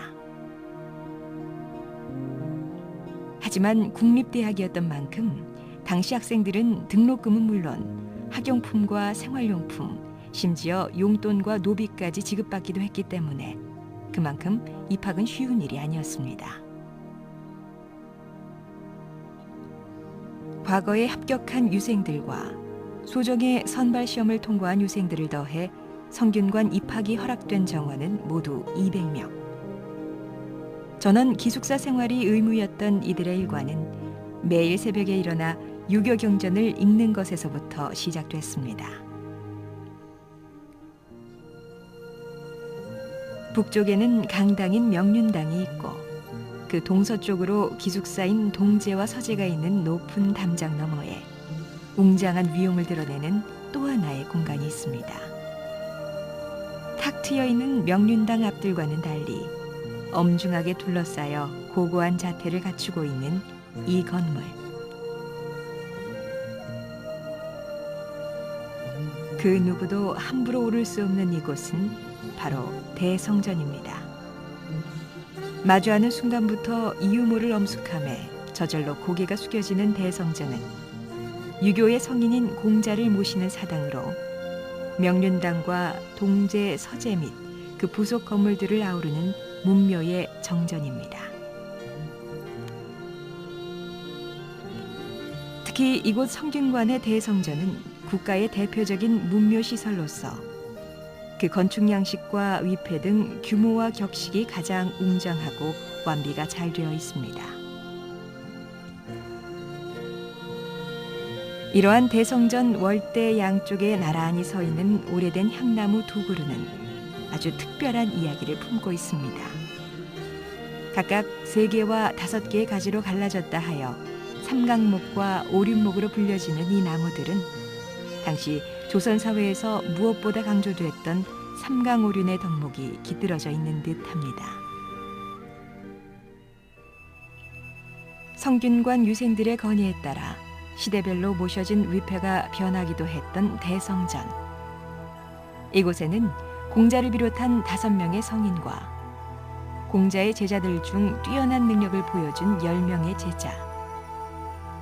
하지만 국립대학이었던 만큼 당시 학생들은 등록금은 물론 학용품과 생활용품, 심지어 용돈과 노비까지 지급받기도 했기 때문에 그만큼 입학은 쉬운 일이 아니었습니다. 과거에 합격한 유생들과 소정의 선발 시험을 통과한 유생들을 더해 성균관 입학이 허락된 정원은 모두 200명. 전원 기숙사 생활이 의무였던 이들의 일과는 매일 새벽에 일어나 유교 경전을 읽는 것에서부터 시작됐습니다. 북쪽에는 강당인 명륜당이 있고 그 동서쪽으로 기숙사인 동제와 서제가 있는 높은 담장 너머에 웅장한 위용을 드러내는 또 하나의 공간이 있습니다. 탁 트여 있는 명륜당 앞들과는 달리 엄중하게 둘러싸여 고고한 자태를 갖추고 있는 이 건물. 그 누구도 함부로 오를 수 없는 이곳은 바로 대성전입니다. 마주하는 순간부터 이유 모를 엄숙함에 저절로 고개가 숙여지는 대성전은 유교의 성인인 공자를 모시는 사당으로 명륜당과 동제, 서제 및 그 부속 건물들을 아우르는 문묘의 정전입니다. 특히 이곳 성균관의 대성전은 국가의 대표적인 문묘시설로서 그 건축 양식과 위패 등 규모와 격식이 가장 웅장하고 완비가 잘 되어 있습니다. 이러한 대성전 월대 양쪽에 나란히 서 있는 오래된 향나무 두 그루는 아주 특별한 이야기를 품고 있습니다. 각각 3개와 5개의 가지로 갈라졌다 하여 삼각목과 오륜목으로 불려지는 이 나무들은 당시 조선 사회에서 무엇보다 강조됐던 삼강오륜의 덕목이 깃들어져 있는 듯합니다. 성균관 유생들의 건의에 따라 시대별로 모셔진 위패가 변하기도 했던 대성전. 이곳에는 공자를 비롯한 5명의 성인과 공자의 제자들 중 뛰어난 능력을 보여준 10명의 제자,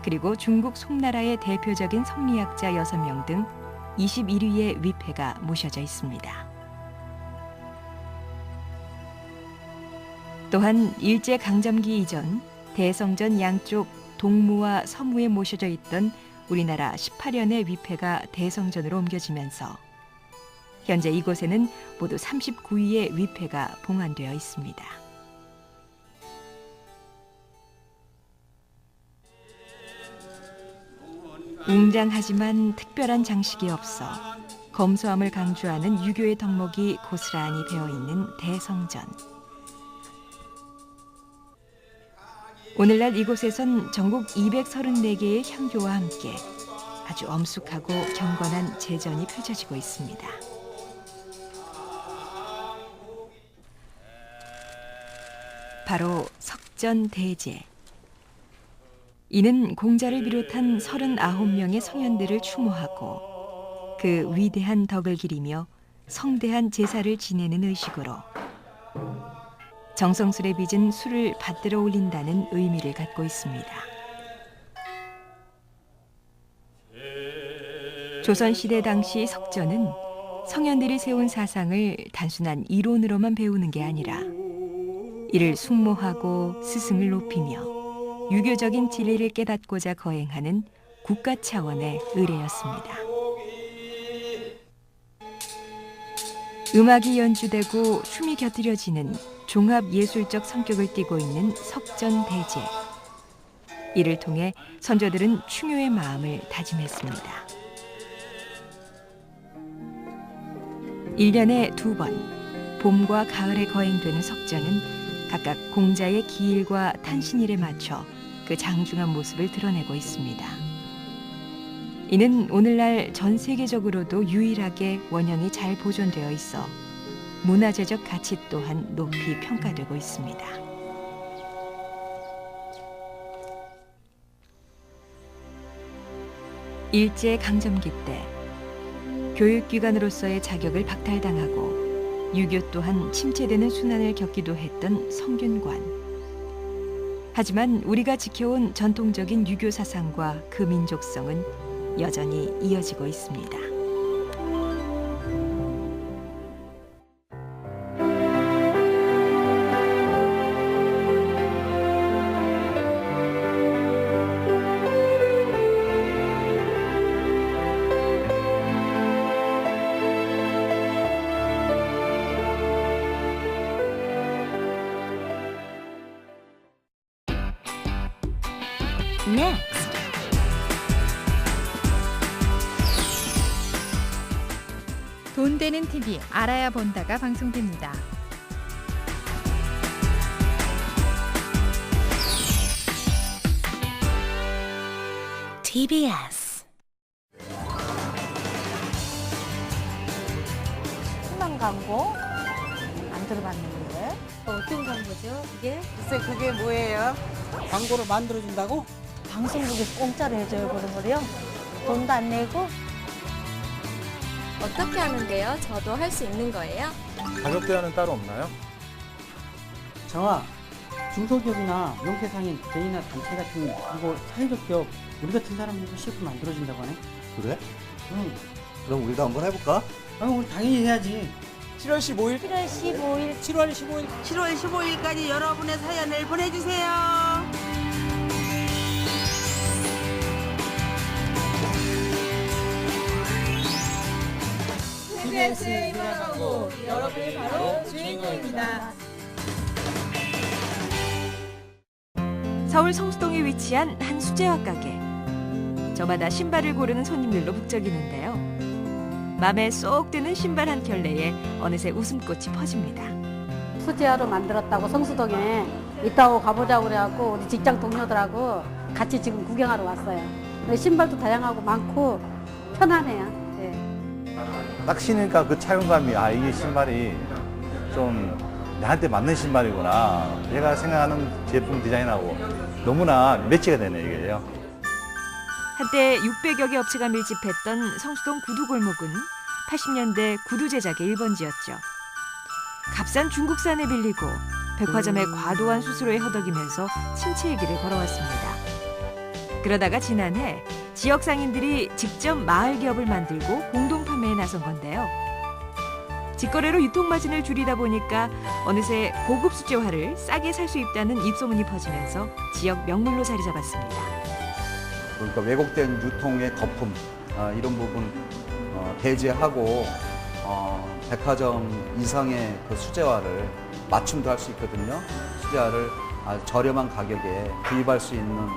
그리고 중국 송나라의 대표적인 성리학자 6명 등 21위의 위패가 모셔져 있습니다. 또한 일제강점기 이전 대성전 양쪽 동무와 서무에 모셔져 있던 우리나라 18연의 위패가 대성전으로 옮겨지면서 현재 이곳에는 모두 39위의 위패가 봉안되어 있습니다. 웅장하지만 특별한 장식이 없어 검소함을 강조하는 유교의 덕목이 고스란히 배어있는 대성전. 오늘날 이곳에선 전국 234개의 향교와 함께 아주 엄숙하고 경건한 제전이 펼쳐지고 있습니다. 바로 석전대제. 이는 공자를 비롯한 39명의 성현들을 추모하고 그 위대한 덕을 기리며 성대한 제사를 지내는 의식으로 정성스레 빚은 술을 받들어 올린다는 의미를 갖고 있습니다. 조선시대 당시 석전은 성현들이 세운 사상을 단순한 이론으로만 배우는 게 아니라 이를 숙모하고 스승을 높이며 유교적인 진리를 깨닫고자 거행하는 국가 차원의 의례였습니다. 음악이 연주되고 춤이 곁들여지는 종합 예술적 성격을 띠고 있는 석전대제. 이를 통해 선조들은 충효의 마음을 다짐했습니다. 1년에 2번, 봄과 가을에 거행되는 석전은 각각 공자의 기일과 탄신일에 맞춰 그 장중한 모습을 드러내고 있습니다. 이는 오늘날 전 세계적으로도 유일하게 원형이 잘 보존되어 있어 문화재적 가치 또한 높이 평가되고 있습니다. 일제강점기 때 교육기관으로서의 자격을 박탈당하고 유교 또한 침체되는 순환을 겪기도 했던 성균관. 하지만 우리가 지켜온 전통적인 유교 사상과 그 민족성은 여전히 이어지고 있습니다. Next. 돈 되는 TV 알아야 본다가 방송됩니다. TBS. 희망 광고 안 들어봤는데 어떤 광고죠? 그게? 글쎄 그게 뭐예요? 광고를 만들어준다고? 방송국이 공짜로 해줘요 그런 거요? 돈도 안 내고? 어떻게 하는데요? 저도 할 수 있는 거예요? 가격 대안은 따로 없나요? 정아, 중소기업이나 명태상인 개인이나 단체 같은 그리고 사회적 기업 우리 같은 사람들도 CF 만들어준다고 하네. 그래? 응. 그럼 우리도 한번 해볼까? 우리 당연히 해야지. 7월 15일. 7월 15일. 7월 15일. 7월 15일까지 여러분의 사연을 보내주세요. TBS의 희망 광고, 여러분이 바로 주인공입니다. 서울 성수동에 위치한 한 수제화 가게. 저마다 신발을 고르는 손님들로 북적이는데요. 맘에 쏙 드는 신발 한 켤레에 어느새 웃음꽃이 퍼집니다. 수제화로 만들었다고 성수동에 이따고 가보자고 그래갖고 우리 직장 동료들하고 같이 지금 구경하러 왔어요. 신발도 다양하고 많고 편하네요. 네. 딱 신으니까 그 착용감이, 아, 이게 신발이 좀 나한테 맞는 신발이구나. 내가 생각하는 제품 디자인하고 너무나 매치가 되네, 이게요. 한때 600여 개 업체가 밀집했던 성수동 구두골목은 80년대 구두 제작의 1번지였죠. 값싼 중국산을 빌리고 백화점의 과도한 수수료에 허덕이면서 침체의 길을 걸어왔습니다. 그러다가 지난해 지역 상인들이 직접 마을 기업을 만들고 공동 판매에 나선 건데요. 직거래로 유통 마진을 줄이다 보니까 어느새 고급 수제화를 싸게 살 수 있다는 입소문이 퍼지면서 지역 명물로 자리 잡았습니다. 그러니까 왜곡된 유통의 거품, 이런 부분 배제하고 백화점 이상의 그 수제화를 맞춤도 할 수 있거든요. 수제화를 아주 저렴한 가격에 구입할 수 있는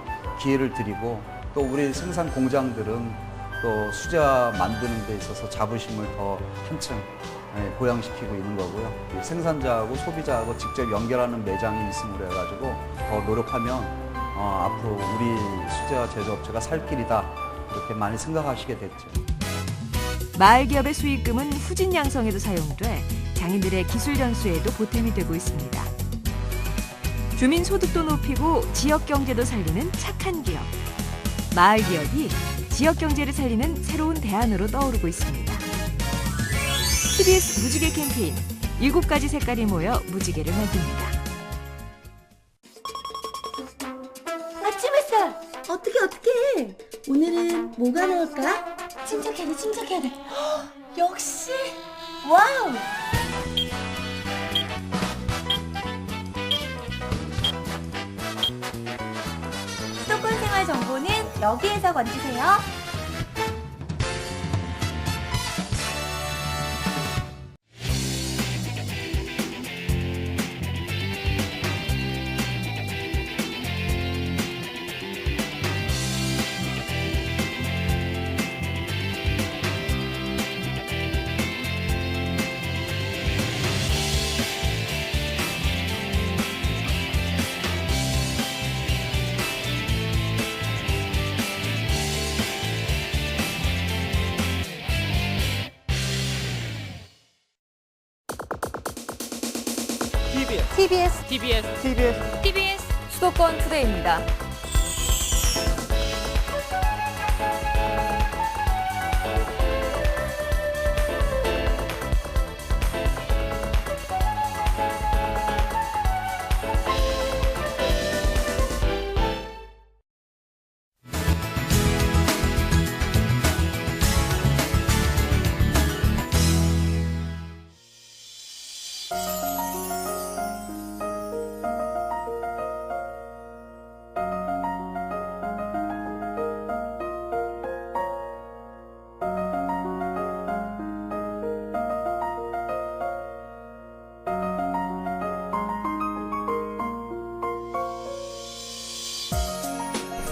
기회를 드리고, 또 우리 생산 공장들은 또 수제화 만드는 데 있어서 자부심을 더 한층 보양시키고 있는 거고요. 생산자하고 소비자하고 직접 연결하는 매장이 있음으로 해가지고 더 노력하면 앞으로 우리 수제화 제조업체가 살 길이다, 이렇게 많이 생각하시게 됐죠. 마을 기업의 수익금은 후진 양성에도 사용돼 장인들의 기술 전수에도 보탬이 되고 있습니다. 주민 소득도 높이고 지역 경제도 살리는 착한 기업. 마을 기업이 지역 경제를 살리는 새로운 대안으로 떠오르고 있습니다. TBS 무지개 캠페인 7가지 색깔이 모여 무지개를 만듭니다. 아침 햇살 어떻게 오늘은 뭐가 나올까? 침착해야 돼. 역시 와우. 수도권 생활 정보는 여기에서 건지세요. TBS 수도권 투데이입니다.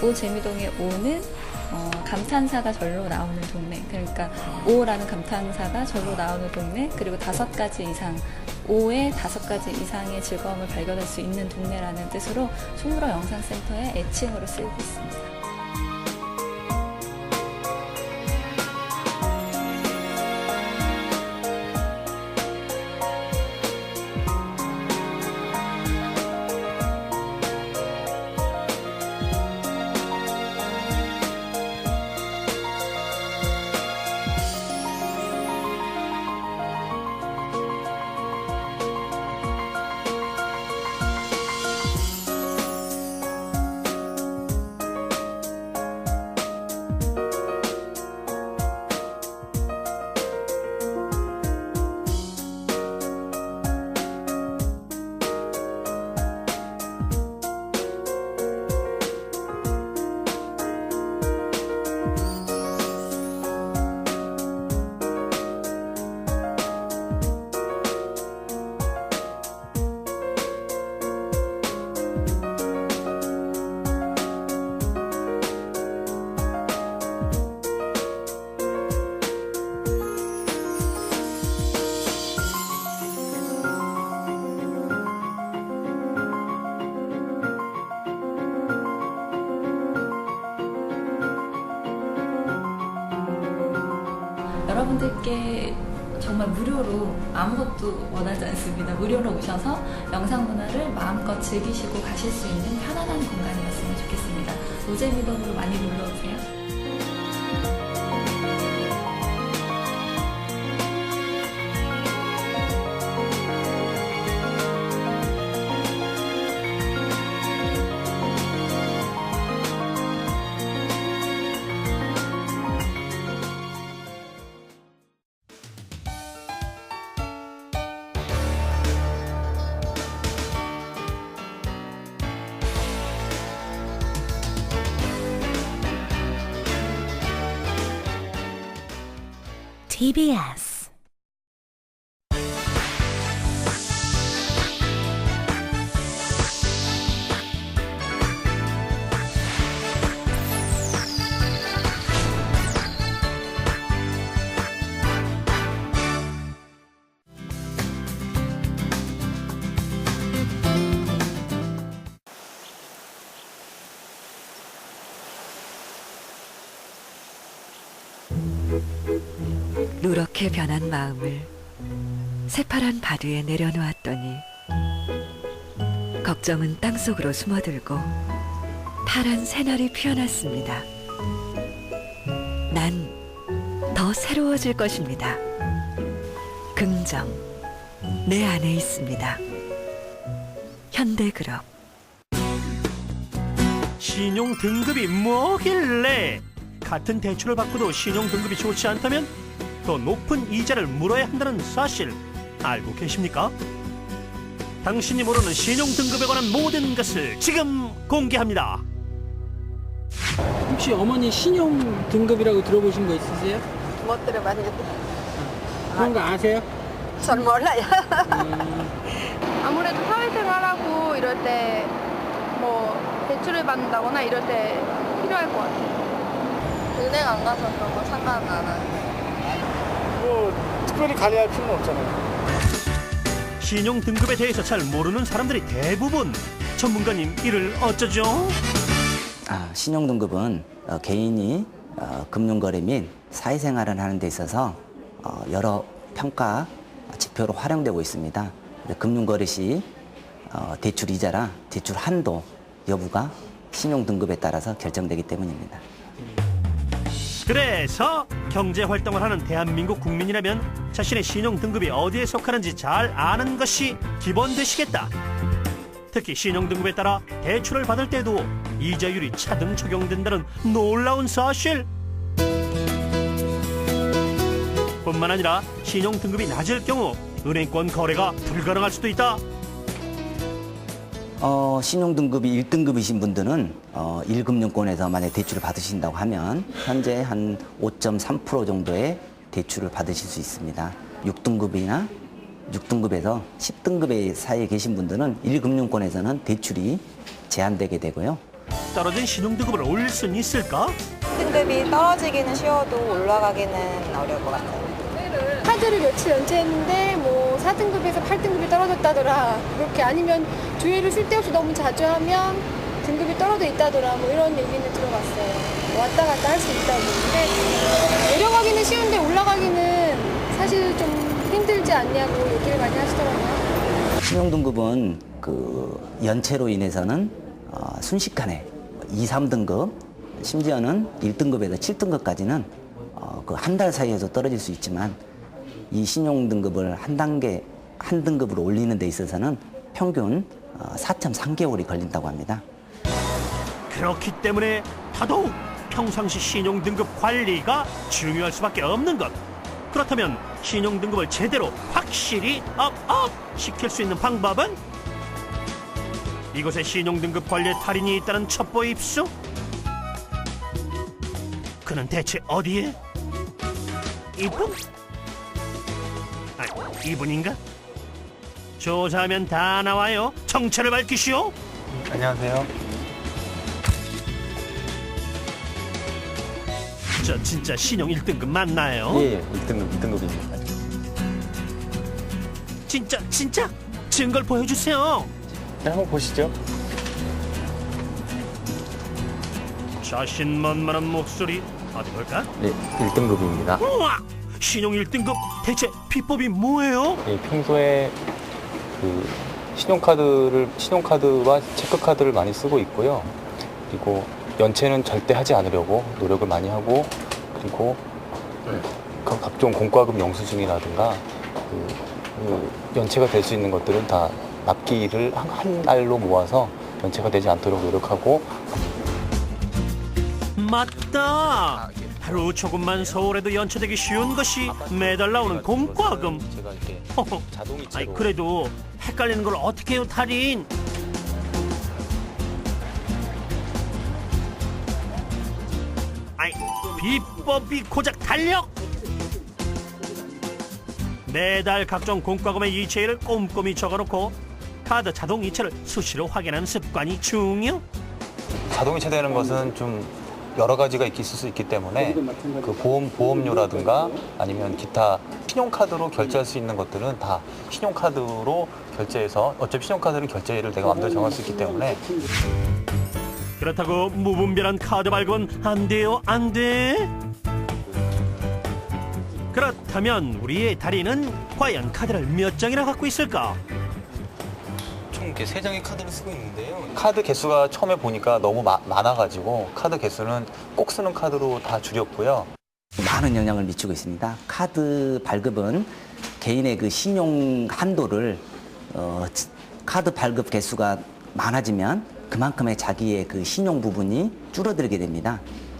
오재미동의 오는 감탄사가 절로 나오는 동네, 그러니까 오라는 감탄사가 절로 나오는 동네, 그리고 5가지 이상, 오의 5가지 이상의 즐거움을 발견할 수 있는 동네라는 뜻으로 송물호 영상센터의 애칭으로 쓰이고 있습니다. 여러분들께 정말 무료로 아무것도 원하지 않습니다. 무료로 오셔서 영상문화를 마음껏 즐기시고 가실 수 있는 편안한 공간이었으면 좋겠습니다. 노잼미덕으로 많이 놀러오세요. TBS 누렇게 변한 마음을 새파란 바위에 내려놓았더니 걱정은 땅속으로 숨어들고 파란 새날이 피어났습니다. 난 더 새로워질 것입니다. 긍정, 내 안에 있습니다. 현대그룹. 신용 등급이 뭐길래 같은 대출을 받고도 신용 등급이 좋지 않다면 더 높은 이자를 물어야 한다는 사실 알고 계십니까? 당신이 모르는 신용 등급에 관한 모든 것을 지금 공개합니다. 혹시 어머니 신용 등급이라고 들어보신 거 있으세요? 못 들어봤는데. 그런 거 아세요? 전 몰라요. 아무래도 사회생활하고 이럴 때 뭐 대출을 받는다거나 이럴 때 필요할 것 같아요. 은행 안 가서 그런 거 상관 안 하는. 뭐 특별히 관리할 필요는 없잖아요. 신용 등급에 대해서 잘 모르는 사람들이 대부분. 전문가님, 이를 어쩌죠? 신용 등급은 개인이 금융거래 및 사회생활을 하는 데 있어서 여러 평가 지표로 활용되고 있습니다. 금융거래 시 대출 이자라 대출 한도 여부가 신용 등급에 따라서 결정되기 때문입니다. 그래서 경제활동을 하는 대한민국 국민이라면 자신의 신용 등급이 어디에 속하는지 잘 아는 것이 기본 되시겠다. 특히 신용 등급에 따라 대출을 받을 때도 이자율이 차등 적용된다는 놀라운 사실. 뿐만 아니라 신용 등급이 낮을 경우 은행권 거래가 불가능할 수도 있다. 신용 등급이 1등급이신 분들은 1금융권에서 만약 대출을 받으신다고 하면 현재 한 5.3% 정도의 대출을 받으실 수 있습니다. 6등급이나 6등급에서 10등급의 사이에 계신 분들은 1금융권에서는 대출이 제한되게 되고요. 떨어진 신용 등급을 올릴 수는 있을까? 등급이 떨어지기는 쉬워도 올라가기는 어려울 것 같아요. 카드를 며칠 연체했는데 뭐 4등급에서 8등급이 떨어졌다더라. 그렇게 아니면 조회를 쓸데없이 너무 자주 하면 등급이 떨어져 있다더라. 뭐 이런 얘기는 들어봤어요. 왔다 갔다 할 수 있다고. 근데 내려가기는 쉬운데 올라가기는 사실 좀 힘들지 않냐고 얘기를 많이 하시더라고요. 신용 등급은 연체로 인해서는 순식간에 2, 3등급, 심지어는 1등급에서 7등급까지는 한 달 사이에서 떨어질 수 있지만 이 신용 등급을 한 등급으로 올리는 데 있어서는 평균 4.3개월이 걸린다고 합니다. 그렇기 때문에 더더욱 평상시 신용 등급 관리가 중요할 수밖에 없는 것. 그렇다면 신용 등급을 제대로 확실히 업 시킬 수 있는 방법은? 이곳에 신용 등급 관리에 달인이 있다는 첩보 입수? 그는 대체 어디에? 이분? 이분인가? 조사하면 다 나와요. 정체를 밝히시오. 안녕하세요. 저 진짜 신용 1등급 맞나요? 예, 1등급입니다. 진짜? 증거를 보여주세요. 네, 한번 보시죠. 자신만만한 목소리 어디 볼까? 네, 1등급입니다. 우와! 신용 1등급 대체 비법이 뭐예요? 평소에 그 신용카드와 체크카드를 많이 쓰고 있고요. 그리고 연체는 절대 하지 않으려고 노력을 많이 하고, 그리고 각종 공과금 영수증이라든가 연체가 될 수 있는 것들은 다 납기를 한 날로 모아서 연체가 되지 않도록 노력하고. 맞다. 하루 조금만 서울에도 연체되기 쉬운 것이 매달 나오는 공과금. 아니, 그래도 헷갈리는 걸 어떻게 해요, 달인? 아이, 비법이 고작 달력. 매달 각종 공과금의 이체를 꼼꼼히 적어놓고 카드 자동이체를 수시로 확인하는 습관이 중요. 자동이체되는 것은 좀 여러 가지가 있을 수 있기 때문에 그 보험료라든가 아니면 기타 신용카드로 결제할 수 있는 것들은 다 신용카드로 결제해서, 어차피 신용카드는 결제를 내가 마음대로 정할 수 있기 때문에. 그렇다고 무분별한 카드 발급은 안 돼요, 안 돼? 그렇다면 우리의 달인은 과연 카드를 몇 장이나 갖고 있을까? 총 이렇게 3장의 카드를 쓰고 있는데요. 카드 개수가 처음에 보니까 너무 많아가지고 카드 개수는 꼭 쓰는 카드로 다 줄였고요. 많은 영향을 미치고 있습니다. 카드 발급은 개인의 그 신용 한도를 카드 발급 개수가 많아지면 그만큼의 자기의 그 신용 부분이 줄어들게 됩니다.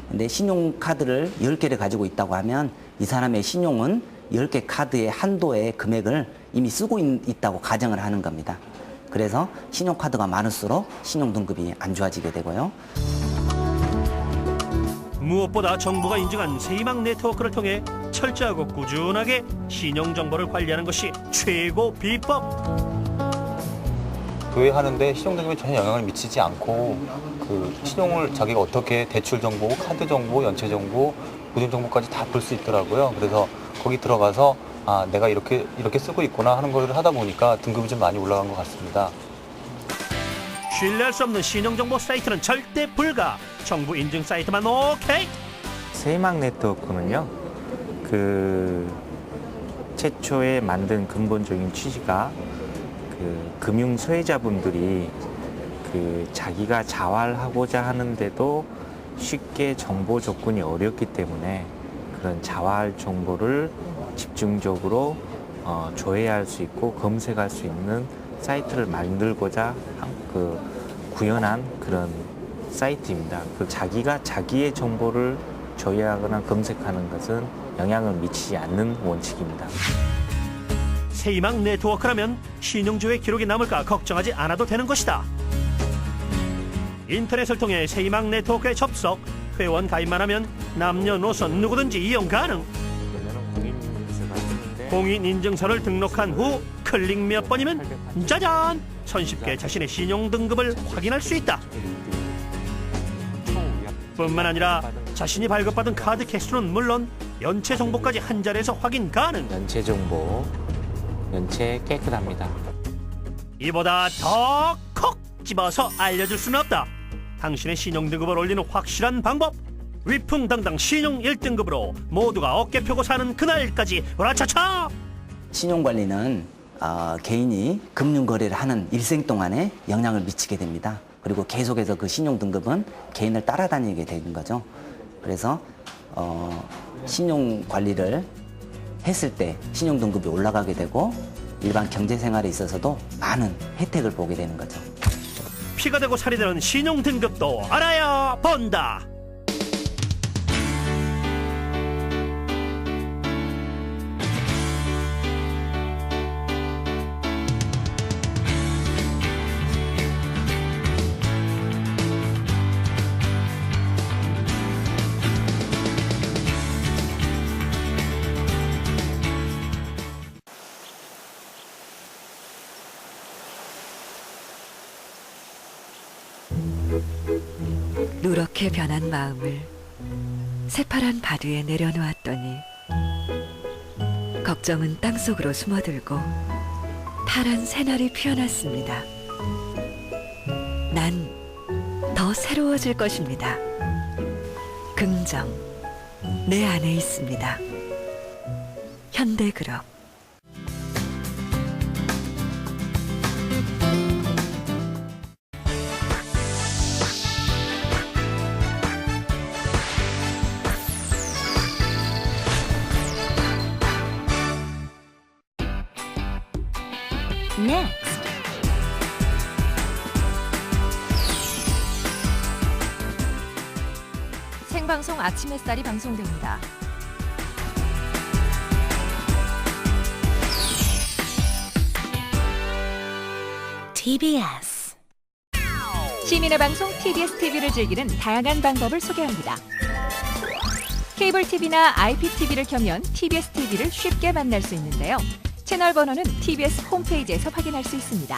근데 신용카드를 10개를 가지고 있다고 하면 이 사람의 신용은 10개 카드의 한도의 금액을 이미 쓰고 있다고 가정을 하는 겁니다. 그래서 신용카드가 많을수록 신용등급이 안 좋아지게 되고요. 무엇보다 정부가 인증한 세이망 네트워크를 통해 철저하고 꾸준하게 신용정보를 관리하는 것이 최고 비법. 교회하는데 신용등급에 전혀 영향을 미치지 않고 그 신용을 자기가 어떻게 대출 정보, 카드 정보, 연체 정보, 보증 정보까지 다 볼 수 있더라고요. 그래서 거기 들어가서 아, 내가 이렇게 쓰고 있구나 하는 걸 하다 보니까 등급이 좀 많이 올라간 것 같습니다. 신뢰할 수 없는 신용정보 사이트는 절대 불가. 정부 인증 사이트만 오케이. 세이망 네트워크는요, 그 최초에 만든 근본적인 취지가 그 금융 소외자분들이 그 자기가 자활하고자 하는데도 쉽게 정보 접근이 어렵기 때문에 그런 자활 정보를 집중적으로 조회할 수 있고 검색할 수 있는 사이트를 만들고자 구현한 그런 사이트입니다. 그 자기가 자기의 정보를 조회하거나 검색하는 것은 영향을 미치지 않는 원칙입니다. 세이망 네트워크라면 신용조회 기록이 남을까 걱정하지 않아도 되는 것이다. 인터넷을 통해 세이망 네트워크에 접속, 회원 가입만 하면 남녀노소 누구든지 이용 가능. 공인인증서를 등록한 후 클릭 몇 번이면 짜잔! 손쉽게 자신의 신용등급을 확인할 수 있다. 뿐만 아니라 자신이 발급받은 카드 개수는 물론 연체 정보까지 한 자리에서 확인 가능. 연체 정보, 연체 깨끗합니다. 이보다 더 콕 집어서 알려줄 수는 없다. 당신의 신용등급을 올리는 확실한 방법. 위풍당당 신용 1등급으로 모두가 어깨 펴고 사는 그날까지 으라차차! 신용관리는 개인이 금융거래를 하는 일생 동안에 영향을 미치게 됩니다. 그리고 계속해서 그 신용등급은 개인을 따라다니게 되는 거죠. 그래서 신용관리를 했을 때 신용등급이 올라가게 되고 일반 경제생활에 있어서도 많은 혜택을 보게 되는 거죠. 피가 되고 살이 되는 신용등급도 알아야 본다. 누렇게 변한 마음을 새파란 바위에 내려놓았더니 걱정은 땅속으로 숨어들고 파란 새날이 피어났습니다. 난 더 새로워질 것입니다. 긍정, 내 안에 있습니다. 현대그룹. Next. 생방송 아침 햇살이 방송됩니다. TBS. 시민의 방송 TBS TV를 즐기는 다양한 방법을 소개합니다. 케이블 TV나 IPTV를 켜면 TBS TV를 쉽게 만날 수 있는데요. 채널 번호는 TBS 홈페이지에서 확인할 수 있습니다.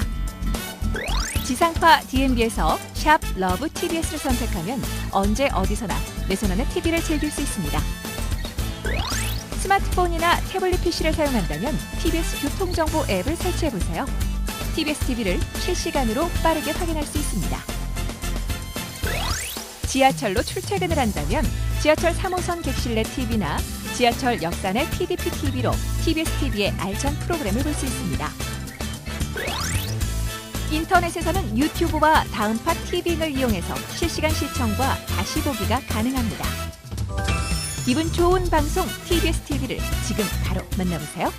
지상파 DMB에서 샵 러브 TBS를 선택하면 언제 어디서나 내 손안에 TV를 즐길 수 있습니다. 스마트폰이나 태블릿 PC를 사용한다면 TBS 교통정보 앱을 설치해보세요. TBS TV를 실시간으로 빠르게 확인할 수 있습니다. 지하철로 출퇴근을 한다면 지하철 3호선 객실 내 TV나 지하철 역사 내 PDP TV로 TBS TV의 알찬 프로그램을 볼 수 있습니다. 인터넷에서는 유튜브와 다음파 TV를 이용해서 실시간 시청과 다시 보기가 가능합니다. 기분 좋은 방송 TBS TV를 지금 바로 만나보세요.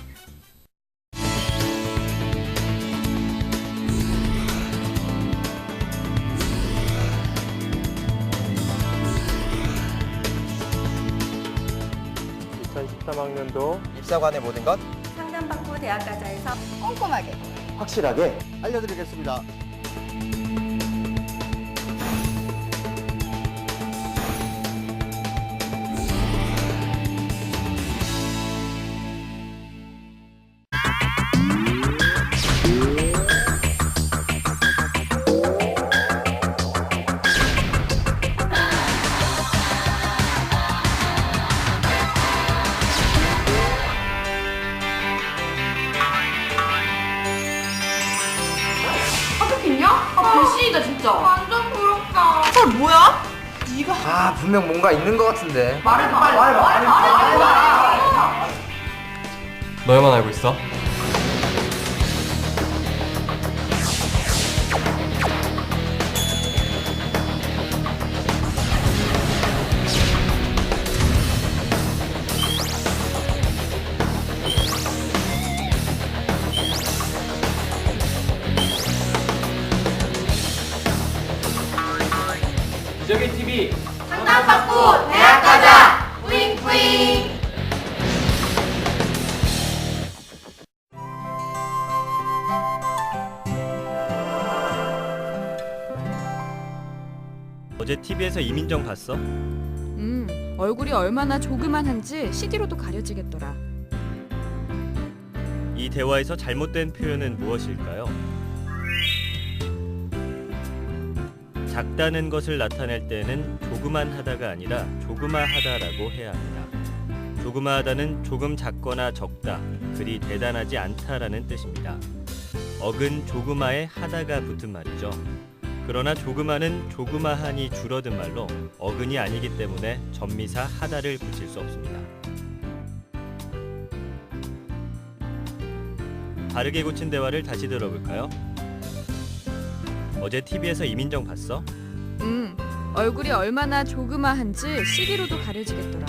입사관의 모든 것 상담받고 대학 가자에서 꼼꼼하게 확실하게 알려드리겠습니다. 배신이다 진짜. 완전 부럽다. 헐 뭐야? 네가 아 분명 뭔가 있는 것 같은데. 말해봐 빨리. 말해봐. 너희만 알고 있어? 기적의 TV 상담받고 대학 가자. 뿌잉뿌잉. 어제 TV에서 이민정 봤어? 얼굴이 얼마나 조그만한지 CD로도 가려지겠더라. 이 대화에서 잘못된 표현은 무엇일까요? 작다는 것을 나타낼 때는 조그만하다가 아니라 조그마하다라고 해야 합니다. 조그마하다는 조금 작거나 적다, 그리 대단하지 않다라는 뜻입니다. 어근 조그마에 하다가 붙은 말이죠. 그러나 조그마는 조그마하니 줄어든 말로 어근이 아니기 때문에 전미사 하다를 붙일 수 없습니다. 바르게 고친 대화를 다시 들어볼까요? 어제 TV에서 이민정 봤어? 얼굴이 얼마나 조그마한지 CD로도 가려지겠더라.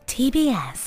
TBS